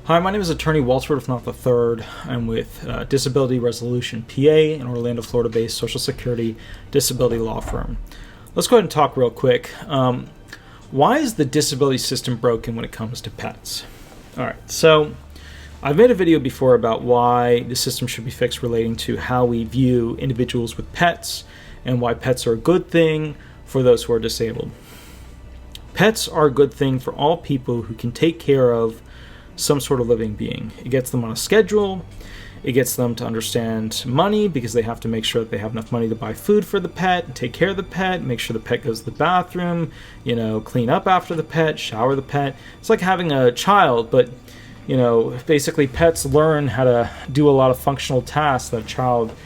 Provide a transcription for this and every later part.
Hi, my name is attorney Walter Rudolph Hnot III. I'm with Disability Resolution PA, an Orlando, Florida-based Social Security disability law firm. Let's go ahead and talk real quick. Why is the disability system broken when it comes to pets? All right, so I've made a video before about why the system should be fixed relating to how we view individuals with pets and why pets are a good thing for those who are disabled. Pets are a good thing for all people who can take care of some sort of living being. It gets them on a schedule. It gets them to understand money because they have to make sure that they have enough money to buy food for the pet, take care of the pet, make sure the pet goes to the bathroom, clean up after the pet, shower the pet. It's like having a child, but basically pets learn how to do a lot of functional tasks that children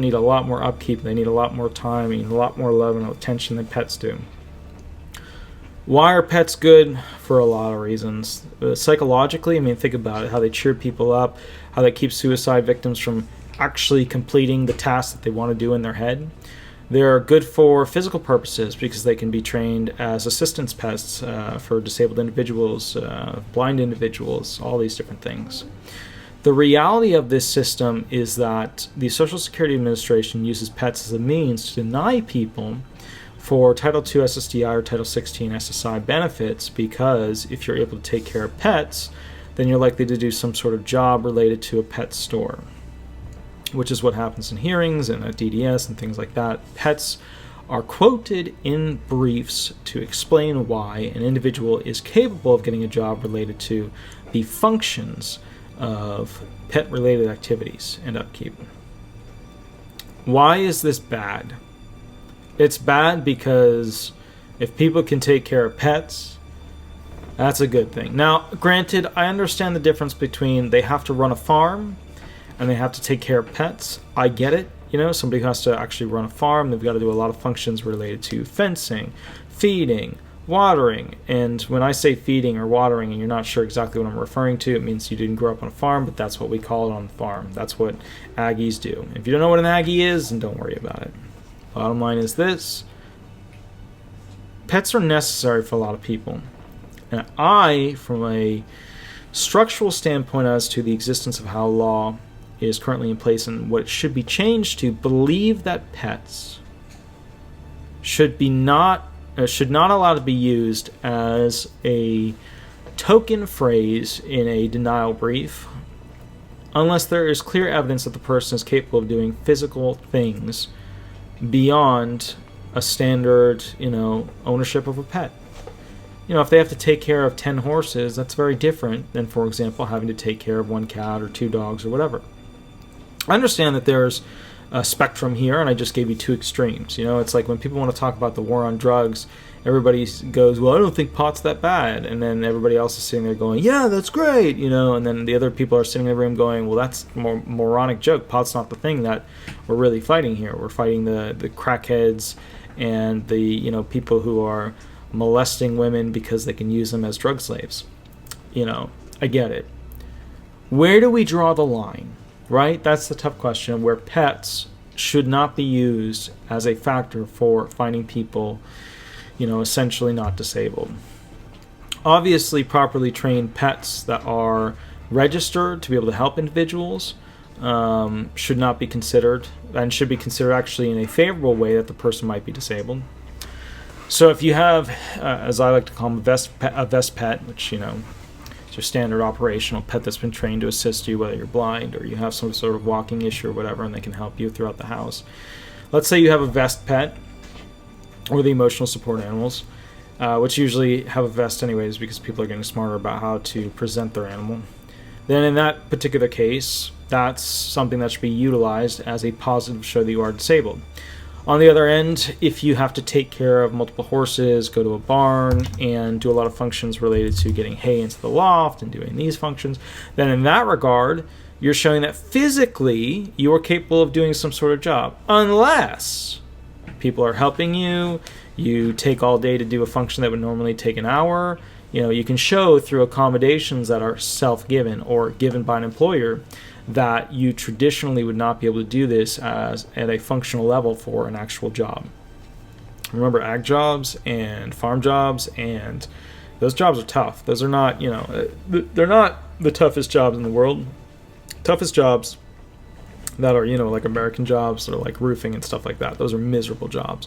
need a lot more upkeep. They need a lot more time, they need a lot more love and attention than pets do. Why are pets good? For a lot of reasons. Psychologically, think about it, how they cheer people up, how they keep suicide victims from actually completing the tasks that they want to do in their head. They're good for physical purposes because they can be trained as assistance pets for disabled individuals, blind individuals, all these different things. The reality of this system is that the Social Security Administration uses pets as a means to deny people for Title II SSDI or Title 16 SSI benefits, because if you're able to take care of pets, then you're likely to do some sort of job related to a pet store, which is what happens in hearings and at DDS and things like that. Pets are quoted in briefs to explain why an individual is capable of getting a job related to the functions of pet-related activities and upkeep. Why is this bad? It's bad because if people can take care of pets, that's a good thing. Now, granted, I understand the difference between they have to run a farm and they have to take care of pets. I get it. Somebody who has to actually run a farm, they've got to do a lot of functions related to fencing, feeding, watering. And when I say feeding or watering and you're not sure exactly what I'm referring to, it means you didn't grow up on a farm, but that's what we call it on the farm. That's what Aggies do. If you don't know what an Aggie is, then don't worry about it. Bottom line is this: pets are necessary for a lot of people. And I, from a structural standpoint as to the existence of how law is currently in place and what it should be changed to, believe that pets should not allow to be used as a token phrase in a denial brief unless there is clear evidence that the person is capable of doing physical things beyond a standard, ownership of a pet. If they have to take care of 10 horses, that's very different than, for example, having to take care of 1 cat or 2 dogs or whatever. I understand that there's a spectrum here, and I just gave you 2 extremes. It's like when people want to talk about the war on drugs, everybody goes, well, I don't think pot's that bad. And then everybody else is sitting there going, yeah, that's great, and then the other people are sitting in the room going, well, that's a moronic joke. Pot's not the thing that we're really fighting here. We're fighting the crackheads and the, people who are molesting women because they can use them as drug slaves. I get it. Where do we draw the line, right? That's the tough question, where pets should not be used as a factor for finding people essentially not disabled. Obviously, properly trained pets that are registered to be able to help individuals should not be considered, and should be considered actually in a favorable way that the person might be disabled. So if you have, as I like to call them, a vest pet, which, is your standard operational pet that's been trained to assist you, whether you're blind or you have some sort of walking issue or whatever, and they can help you throughout the house. Let's say you have a vest pet, or the emotional support animals, which usually have a vest anyways because people are getting smarter about how to present their animal. Then in that particular case, that's something that should be utilized as a positive to show that you are disabled. On the other end, if you have to take care of multiple horses, go to a barn, and do a lot of functions related to getting hay into the loft and doing these functions, then in that regard, you're showing that physically you are capable of doing some sort of job, unless people are helping you, you take all day to do a function that would normally take an hour. You can show through accommodations that are self-given or given by an employer that you traditionally would not be able to do this at a functional level for an actual job. Remember, ag jobs and farm jobs and those jobs are tough. Those are not, they're not the toughest jobs in the world. Toughest jobs that are, like American jobs or like roofing and stuff like that. Those are miserable jobs.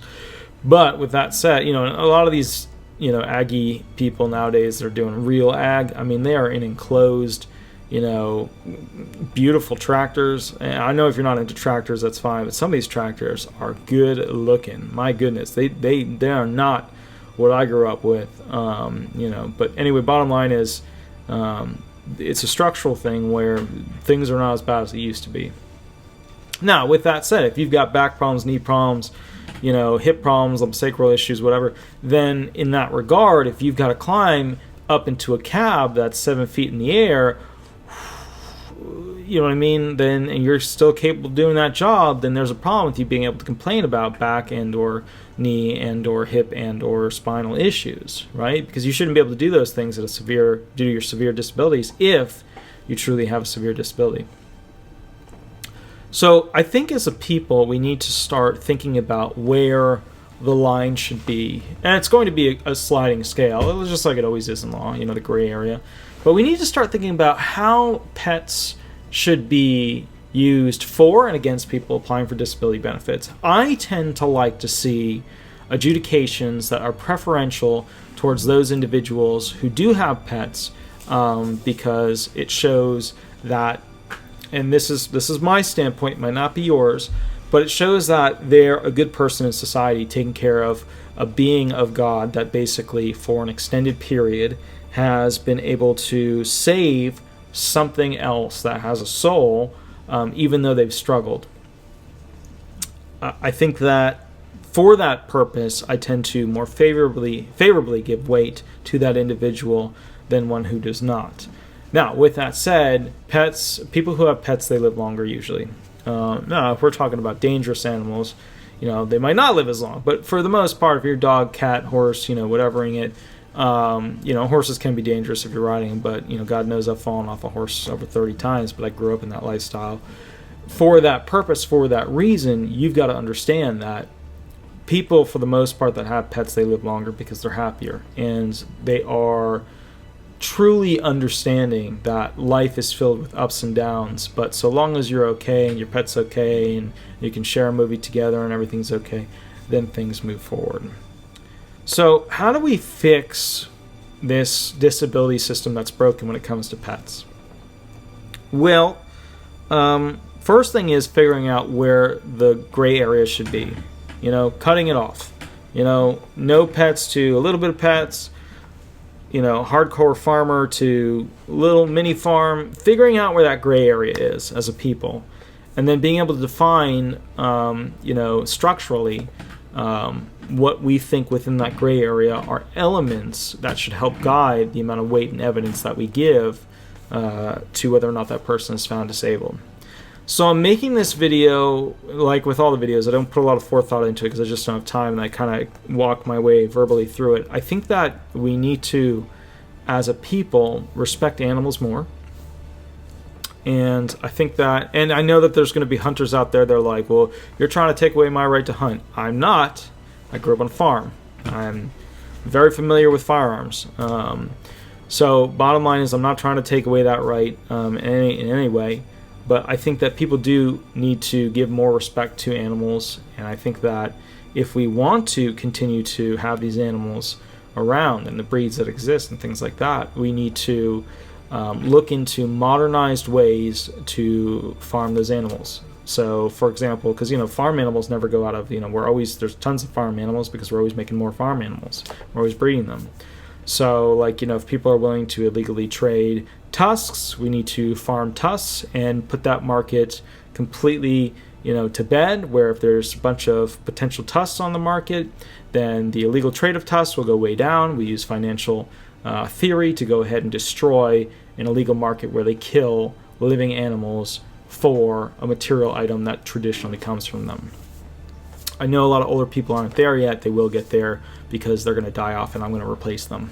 But with that said, a lot of these, aggie people nowadays that are doing real ag, I mean, they are in enclosed, beautiful tractors. And I know if you're not into tractors, that's fine. But some of these tractors are good looking. My goodness, they are not what I grew up with. But anyway, bottom line is, it's a structural thing where things are not as bad as they used to be. Now, with that said, if you've got back problems, knee problems, hip problems, sacral issues, whatever, then in that regard, if you've got to climb up into a cab that's 7 feet in the air, you know what I mean, then, and you're still capable of doing that job, then there's a problem with you being able to complain about back and or knee and or hip and or spinal issues, right? Because you shouldn't be able to do those things due to your severe disabilities if you truly have a severe disability. So I think as a people, we need to start thinking about where the line should be. And it's going to be a sliding scale, just like it always is in law, the gray area. But we need to start thinking about how pets should be used for and against people applying for disability benefits. I tend to like to see adjudications that are preferential towards those individuals who do have pets, because it shows that, and this is my standpoint, it might not be yours, but it shows that they're a good person in society, taking care of a being of God that basically for an extended period has been able to save something else that has a soul, even though they've struggled. I think that for that purpose, I tend to more favorably give weight to that individual than one who does not. Now, with that said, people who have pets, they live longer usually. Now, if we're talking about dangerous animals, they might not live as long. But for the most part, if you're dog, cat, horse, whatevering it, horses can be dangerous if you're riding them. But, God knows I've fallen off a horse over 30 times, but I grew up in that lifestyle. For that purpose, for that reason, you've got to understand that people, for the most part, that have pets, they live longer because they're happier. And they are truly understanding that life is filled with ups and downs, but so long as you're okay and your pet's okay and you can share a movie together and everything's okay, then things move forward. So how do we fix this disability system that's broken when it comes to pets? Well, first thing is figuring out where the gray area should be, cutting it off. No pets to a little bit of pets, hardcore farmer to little mini farm, figuring out where that gray area is as a people, and then being able to define, structurally, what we think within that gray area are elements that should help guide the amount of weight and evidence that we give to whether or not that person is found disabled. So I'm making this video, like with all the videos, I don't put a lot of forethought into it because I just don't have time, and I kind of walk my way verbally through it. I think that we need to, as a people, respect animals more. And I think that, and I know that there's going to be hunters out there that are like, well, you're trying to take away my right to hunt. I'm not. I grew up on a farm. I'm very familiar with firearms. So bottom line is I'm not trying to take away that right in any way. But I think that people do need to give more respect to animals, and I think that if we want to continue to have these animals around and the breeds that exist and things like that, we need to look into modernized ways to farm those animals. So, for example, because farm animals never go out of, there's tons of farm animals because we're always making more farm animals. We're always breeding them. So, if people are willing to illegally trade tusks, we need to farm tusks and put that market completely, to bed, where if there's a bunch of potential tusks on the market, then the illegal trade of tusks will go way down. We use financial theory to go ahead and destroy an illegal market where they kill living animals for a material item that traditionally comes from them. I know a lot of older people aren't there yet. They will get there because they're going to die off and I'm going to replace them.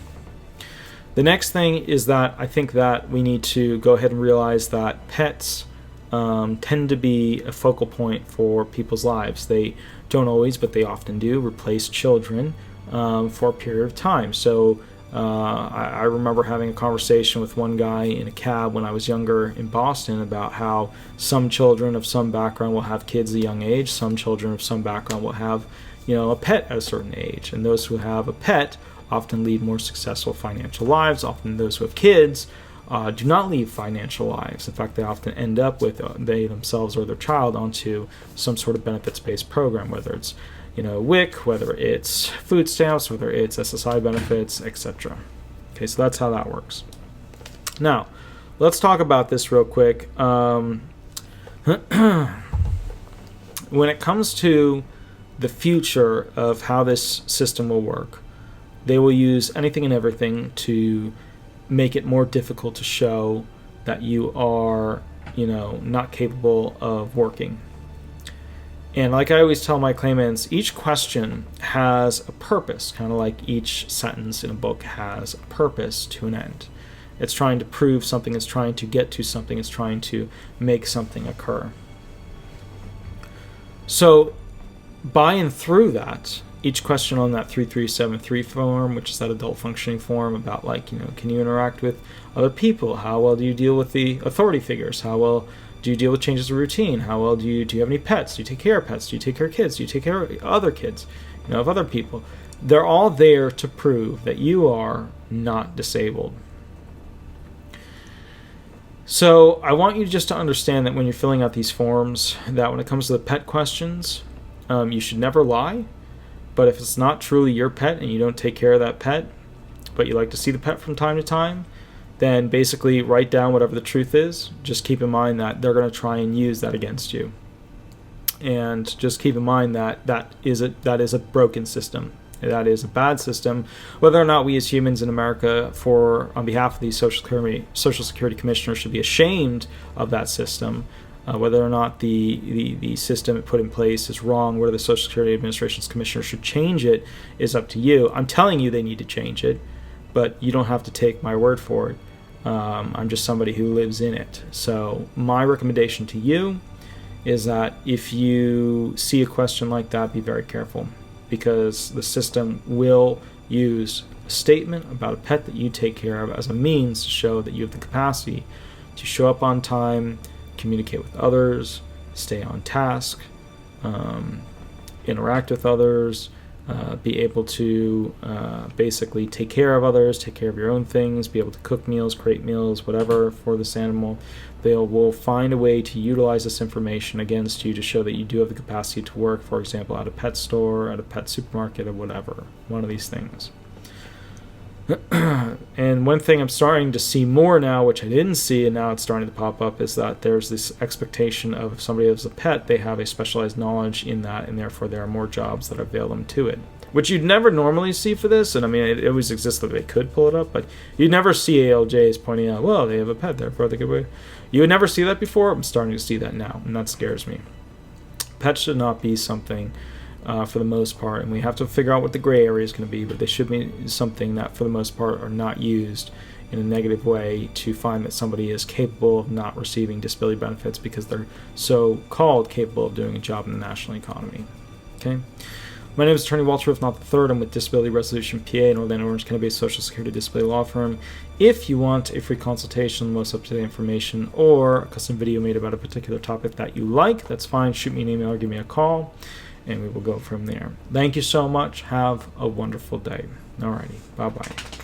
The next thing is that I think that we need to go ahead and realize that pets tend to be a focal point for people's lives. They don't always, but they often do, replace children for a period of time. So I remember having a conversation with one guy in a cab when I was younger in Boston about how some children of some background will have kids at a young age, some children of some background will have, a pet at a certain age, and those who have a pet often lead more successful financial lives. Often those who have kids do not lead financial lives. In fact, they often end up with they themselves or their child onto some sort of benefits-based program, whether it's WIC, whether it's food stamps, whether it's SSI benefits, etc. Okay, so that's how that works. Now, let's talk about this real quick. When it comes to the future of how this system will work, they will use anything and everything to make it more difficult to show that you are, not capable of working. And like I always tell my claimants, each question has a purpose, kind of like each sentence in a book has a purpose to an end. It's trying to prove something, it's trying to get to something, it's trying to make something occur. So by and through that, each question on that 3373 form, which is that adult functioning form about can you interact with other people? How well do you deal with the authority figures? How well do you deal with changes of routine? How well do you have any pets? Do you take care of pets? Do you take care of kids? Do you take care of other kids, of other people? They're all there to prove that you are not disabled. So I want you just to understand that when you're filling out these forms, that when it comes to the pet questions, you should never lie. But if it's not truly your pet and you don't take care of that pet, but you like to see the pet from time to time, then basically write down whatever the truth is. Just keep in mind that they're going to try and use that against you. And just keep in mind that that is a broken system. That is a bad system. Whether or not we as humans in America, on behalf of the Social Security Commissioner, should be ashamed of that system, whether or not the system it put in place is wrong, whether the Social Security Administration's commissioner should change it is up to you. I'm telling you they need to change it, but you don't have to take my word for it. I'm just somebody who lives in it. So my recommendation to you is that if you see a question like that, be very careful, because the system will use a statement about a pet that you take care of as a means to show that you have the capacity to show up on time, communicate with others, stay on task, interact with others, be able to basically take care of others, take care of your own things, be able to cook meals, create meals, whatever for this animal. They will find a way to utilize this information against you to show that you do have the capacity to work, for example, at a pet store, at a pet supermarket, or whatever, one of these things. And one thing I'm starting to see more now, which I didn't see and now it's starting to pop up, is that there's this expectation of if somebody has a pet, they have a specialized knowledge in that, and therefore there are more jobs that avail them to it, which you'd never normally see for this. And I mean, it always exists that they could pull it up, but you'd never see ALJs pointing out, well, they have a pet, therefore they could. You would never see that before. I'm starting to see that now, and that scares me. Pets should not be something for the most part, and we have to figure out what the gray area is going to be, but they should be something that for the most part are not used in a negative way to find that somebody is capable of not receiving disability benefits because they're so-called capable of doing a job in the national economy. Okay. My name is Attorney Walter Rudolph Hnot III. I'm with Disability Resolution PA, an Orlando, Orange County-based Social Security disability law firm. If you want a free consultation on the most up-to-date information or a custom video made about a particular topic that you like, that's fine. Shoot me an email or give me a call, and we will go from there. Thank you so much. Have a wonderful day. Alrighty. Bye-bye.